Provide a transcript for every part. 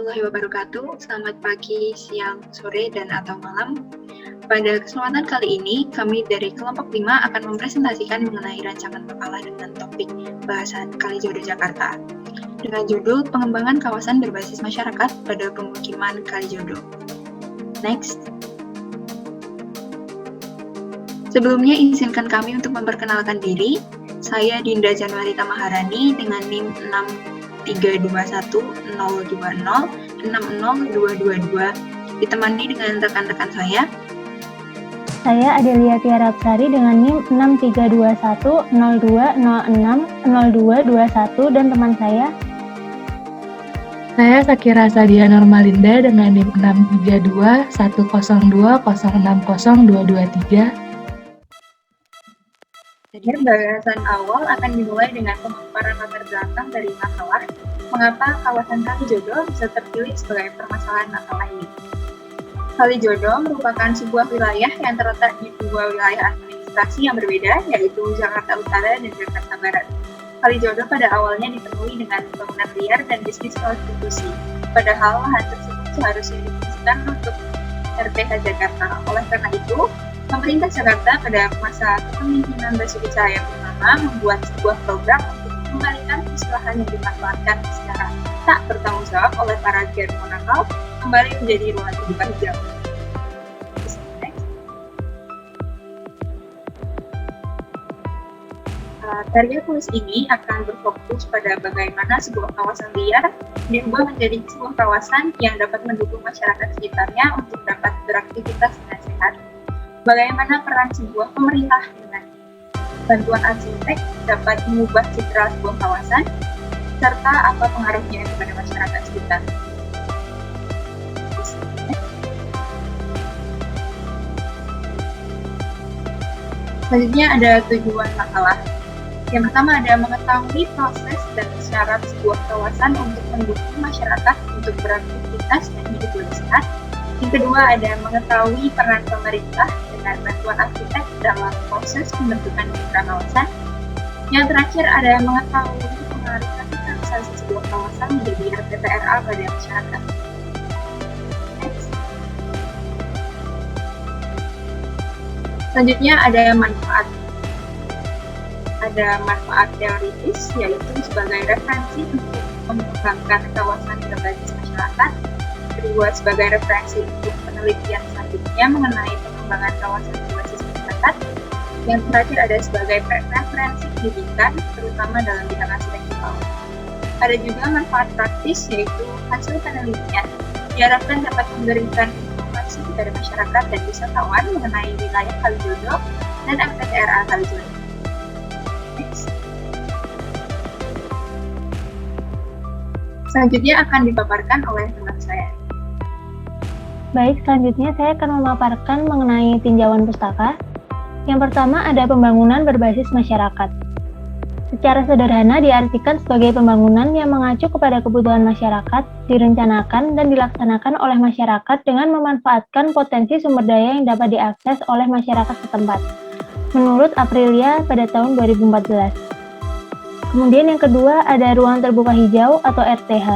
warahmatullahi wabarakatuh. Selamat pagi, siang, sore, dan atau malam. Pada kesempatan kali ini, kami dari kelompok 5 akan mempresentasikan mengenai rancangan makalah dengan topik bahasan Kalijodo Jakarta dengan judul Pengembangan Kawasan Berbasis Masyarakat pada Pemukiman Kalijodo. Next. Sebelumnya, izinkan kami untuk memperkenalkan diri. Saya Dinda Januarita Maharani dengan NIM 63210206022, ditemani dengan rekan-rekan saya. Saya Adelia Tiarapsari dengan NIM 632102060221 dan teman saya. Saya Sakira Sadia Normalinda dengan NIM 6321020602223. Jadi pembahasan awal akan dimulai dengan pemaparan latar belakang dari masalah mengapa kawasan Kalijodo bisa terpilih sebagai permasalahan masalah ini. Kalijodo merupakan sebuah wilayah yang terletak di dua wilayah administrasi yang berbeda, yaitu Jakarta Utara dan Jakarta Barat. Kalijodo pada awalnya dipenuhi dengan bangunan liar dan bisnis prostitusi, padahal lahan tersebut seharusnya difungsikan untuk RPH Jakarta. Oleh karena itu, pemerintah Jakarta pada masa kepemimpinan Basuki Cahayapurnama membuat sebuah program untuk mengembalikan lahan yang dimanfaatkan secara tak bertanggung jawab oleh para Germo nakal kembali menjadi ruang terbuka hijau. Karya tulis ini akan berfokus pada bagaimana sebuah kawasan liar diubah menjadi sebuah kawasan yang dapat mendukung masyarakat sekitarnya untuk dapat beraktivitas dengan sehat. Bagaimana peran sebuah pemerintah dengan bantuan arsitek dapat mengubah citra sebuah kawasan, serta apa pengaruhnya kepada masyarakat sekitar. Selanjutnya ada tujuan makalah. Yang pertama ada mengetahui proses dan syarat sebuah kawasan untuk mendukung masyarakat untuk beraktivitas dan hidup lebih sehat. Yang kedua ada mengetahui peran pemerintah dengan bantuan arsitek dalam proses pembentukan citra kawasan. Yang terakhir ada mengetahui pengaruh kapitalisasi sebuah kawasan menjadi RPTRA pada masyarakat. Next. Selanjutnya ada manfaat. Ada manfaat teoritis, yaitu sebagai referensi untuk mengembangkan kawasan berbasis masyarakat. Kedua, sebagai referensi untuk penelitian selanjutnya mengenai pengembangan kawasan berbasis masyarakat. Yang terakhir ada sebagai referensi pendidikan, terutama dalam bidang arsitektural. Ada juga manfaat praktis, yaitu hasil penelitian diharapkan dapat memberikan informasi kepada masyarakat dan wisatawan mengenai wilayah Kalijodo dan RPTRA Kalijodo. Selanjutnya akan dipaparkan oleh teman saya. Baik, selanjutnya saya akan memaparkan mengenai tinjauan pustaka. Yang pertama ada pembangunan berbasis masyarakat. Secara sederhana diartikan sebagai pembangunan yang mengacu kepada kebutuhan masyarakat, direncanakan dan dilaksanakan oleh masyarakat dengan memanfaatkan potensi sumber daya yang dapat diakses oleh masyarakat setempat. Menurut Aprilia pada tahun 2014. Kemudian yang kedua ada ruang terbuka hijau atau RTH.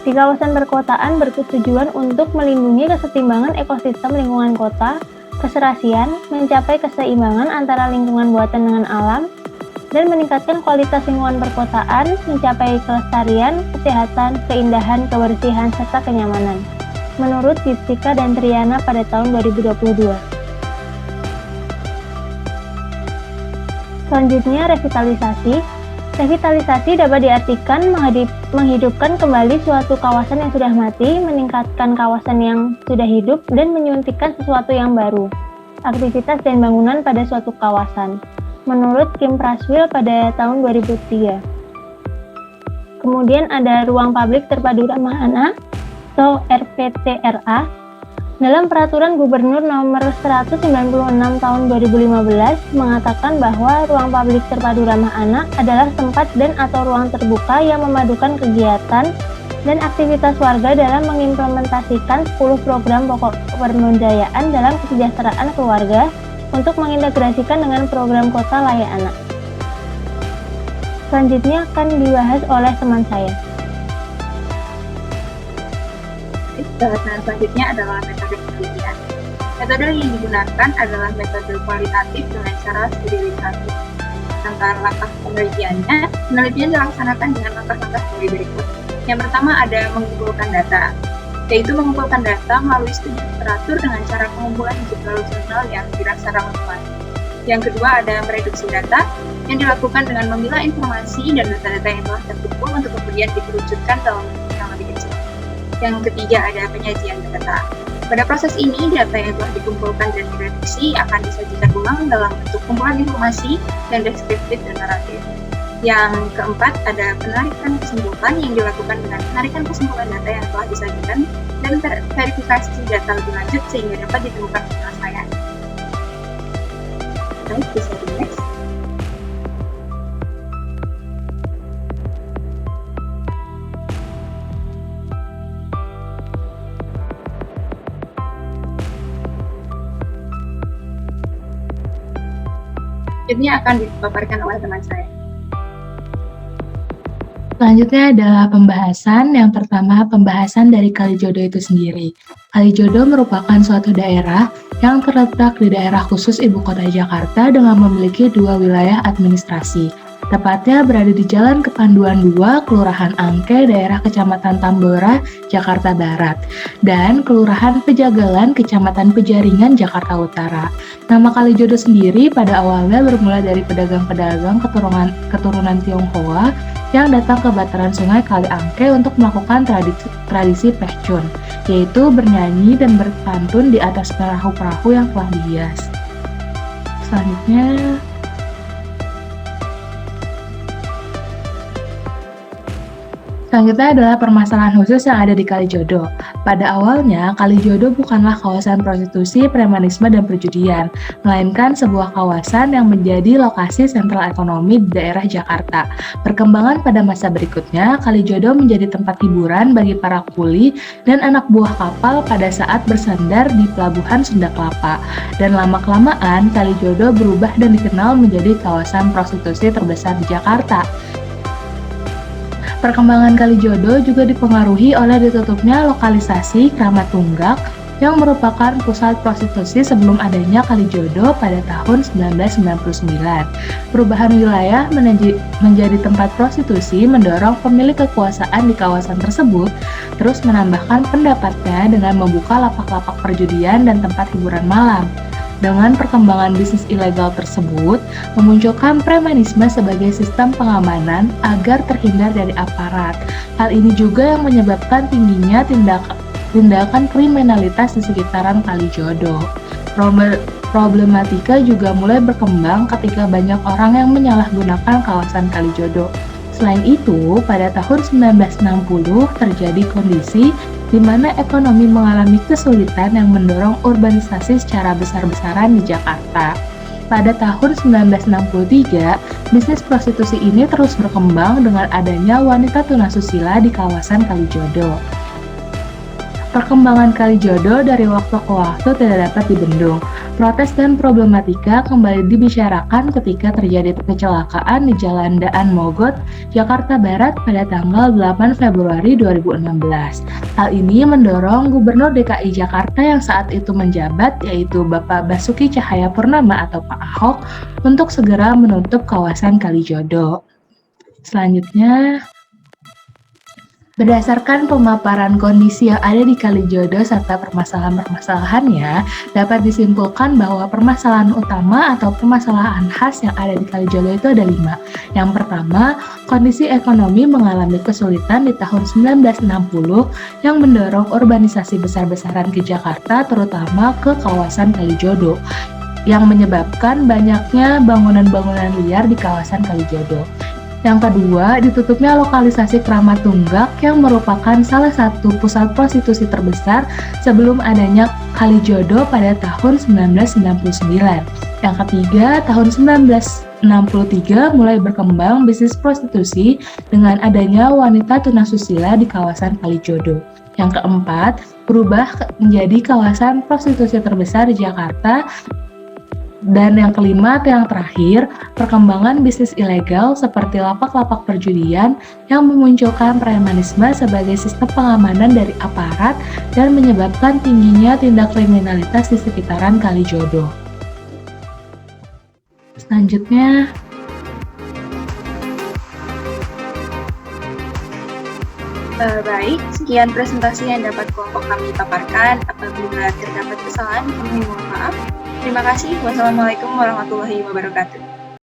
Di kawasan perkotaan bertujuan untuk melindungi kesetimbangan ekosistem lingkungan kota, keserasian, mencapai keseimbangan antara lingkungan buatan dengan alam, dan meningkatkan kualitas lingkungan perkotaan, mencapai kelestarian, kesehatan, keindahan, kebersihan, serta kenyamanan. Menurut Jessica dan Triana pada tahun 2022. Selanjutnya revitalisasi. Revitalisasi dapat diartikan menghidupkan kembali suatu kawasan yang sudah mati, meningkatkan kawasan yang sudah hidup, dan menyuntikkan sesuatu yang baru. Aktivitas dan bangunan pada suatu kawasan. Menurut Kim Praswil pada tahun 2003. Kemudian ada ruang publik terpadu ramah anak atau RPTRA. Dalam Peraturan Gubernur Nomor 196 Tahun 2015 mengatakan bahwa ruang publik terpadu ramah anak adalah tempat dan atau ruang terbuka yang memadukan kegiatan dan aktivitas warga dalam mengimplementasikan 10 program pokok pemberdayaan dalam kesejahteraan keluarga untuk mengintegrasikan dengan program kota layak anak. Selanjutnya akan dibahas oleh teman saya. Bahasan selanjutnya adalah metode penelitian. Metode yang digunakan adalah metode kualitatif dengan cara studi literatur. Tentang langkah penelitiannya, penelitian dilaksanakan dengan langkah-langkah sebagai berikut. Yang pertama ada mengumpulkan data, yaitu mengumpulkan data melalui studi literatur dengan cara pengumpulan jurnal-jurnal yang dirasa relevan. Yang kedua ada mereduksi data, yang dilakukan dengan memilah informasi dan data-data yang telah terkumpul untuk kemudian dikerucutkan dalam bentuk yang lebih kecil. Yang ketiga ada penyajian data. Pada proses ini, data yang telah dikumpulkan dan direduksi akan disajikan ulang dalam bentuk kumpulan informasi dan deskriptif dan naratif. Yang keempat ada penarikan kesimpulan yang dilakukan dengan penarikan kesimpulan data yang telah disajikan dan verifikasi data lebih lanjut sehingga dapat ditemukan penyelesaian. Baik, bisa di next. Selanjutnya akan dipaparkan oleh teman saya. Selanjutnya adalah pembahasan. Yang pertama, pembahasan dari Kalijodo itu sendiri. Kalijodo merupakan suatu daerah yang terletak di daerah khusus Ibu Kota Jakarta dengan memiliki 2 wilayah administrasi. Tepatnya berada di Jalan Kepanduan 2, Kelurahan Angke, daerah Kecamatan Tambora, Jakarta Barat, dan Kelurahan Pejagalan, Kecamatan Pejaringan, Jakarta Utara. Nama Kalijodo sendiri pada awalnya bermula dari pedagang-pedagang keturunan Tionghoa yang datang ke bataran sungai Kali Angke untuk melakukan tradisi pehcun, yaitu bernyanyi dan berpantun di atas perahu-perahu yang telah dihias. Selanjutnya adalah permasalahan khusus yang ada di Kalijodo. Pada awalnya, Kalijodo bukanlah kawasan prostitusi, premanisme, dan perjudian, melainkan sebuah kawasan yang menjadi lokasi sentral ekonomi di daerah Jakarta. Perkembangan pada masa berikutnya, Kalijodo menjadi tempat hiburan bagi para kuli dan anak buah kapal pada saat bersandar di pelabuhan Sunda Kelapa. Dan lama-kelamaan, Kalijodo berubah dan dikenal menjadi kawasan prostitusi terbesar di Jakarta. Perkembangan Kalijodo juga dipengaruhi oleh ditutupnya lokalisasi Kramat Tunggak yang merupakan pusat prostitusi sebelum adanya Kalijodo pada tahun 1999. Perubahan wilayah menjadi tempat prostitusi mendorong pemilik kekuasaan di kawasan tersebut terus menambahkan pendapatnya dengan membuka lapak-lapak perjudian dan tempat hiburan malam. Dengan perkembangan bisnis ilegal tersebut, memunculkan premanisme sebagai sistem pengamanan agar terhindar dari aparat. Hal ini juga yang menyebabkan tingginya tindakan kriminalitas di sekitaran Kalijodo. Problematika juga mulai berkembang ketika banyak orang yang menyalahgunakan kawasan Kalijodo. Selain itu, pada tahun 1960 terjadi kondisi di mana ekonomi mengalami kesulitan yang mendorong urbanisasi secara besar-besaran di Jakarta. Pada tahun 1963, bisnis prostitusi ini terus berkembang dengan adanya wanita tunasusila di kawasan Kalijodo. Perkembangan Kalijodo dari waktu ke waktu tidak dapat dibendung. Protes dan problematika kembali dibicarakan ketika terjadi kecelakaan di Jalan Daan Mogot, Jakarta Barat pada tanggal 8 Februari 2016. Hal ini mendorong Gubernur DKI Jakarta yang saat itu menjabat, yaitu Bapak Basuki Cahayapurnama atau Pak Ahok, untuk segera menutup kawasan Kalijodo. Selanjutnya, berdasarkan pemaparan kondisi yang ada di Kalijodo serta permasalahan-permasalahannya, dapat disimpulkan bahwa permasalahan utama atau permasalahan khas yang ada di Kalijodo itu ada 5. Yang pertama, kondisi ekonomi mengalami kesulitan di tahun 1960 yang mendorong urbanisasi besar-besaran ke Jakarta, terutama ke kawasan Kalijodo, yang menyebabkan banyaknya bangunan-bangunan liar di kawasan Kalijodo. Yang kedua, ditutupnya lokalisasi Kramat Tunggak yang merupakan salah satu pusat prostitusi terbesar sebelum adanya Kalijodo pada tahun 1999. Yang ketiga, tahun 1963 mulai berkembang bisnis prostitusi dengan adanya wanita tunasusila di kawasan Kalijodo. Yang keempat, berubah menjadi kawasan prostitusi terbesar di Jakarta Dan yang kelima atau yang terakhir, perkembangan bisnis ilegal seperti lapak-lapak perjudian yang memunculkan premanisme sebagai sistem pengamanan dari aparat dan menyebabkan tingginya tindak kriminalitas di sekitaran Kalijodo. Selanjutnya, Baik, sekian presentasi yang dapat kelompok kami paparkan. Apabila terdapat kesalahan, kami mohon maaf. Terima kasih. Wassalamualaikum warahmatullahi wabarakatuh.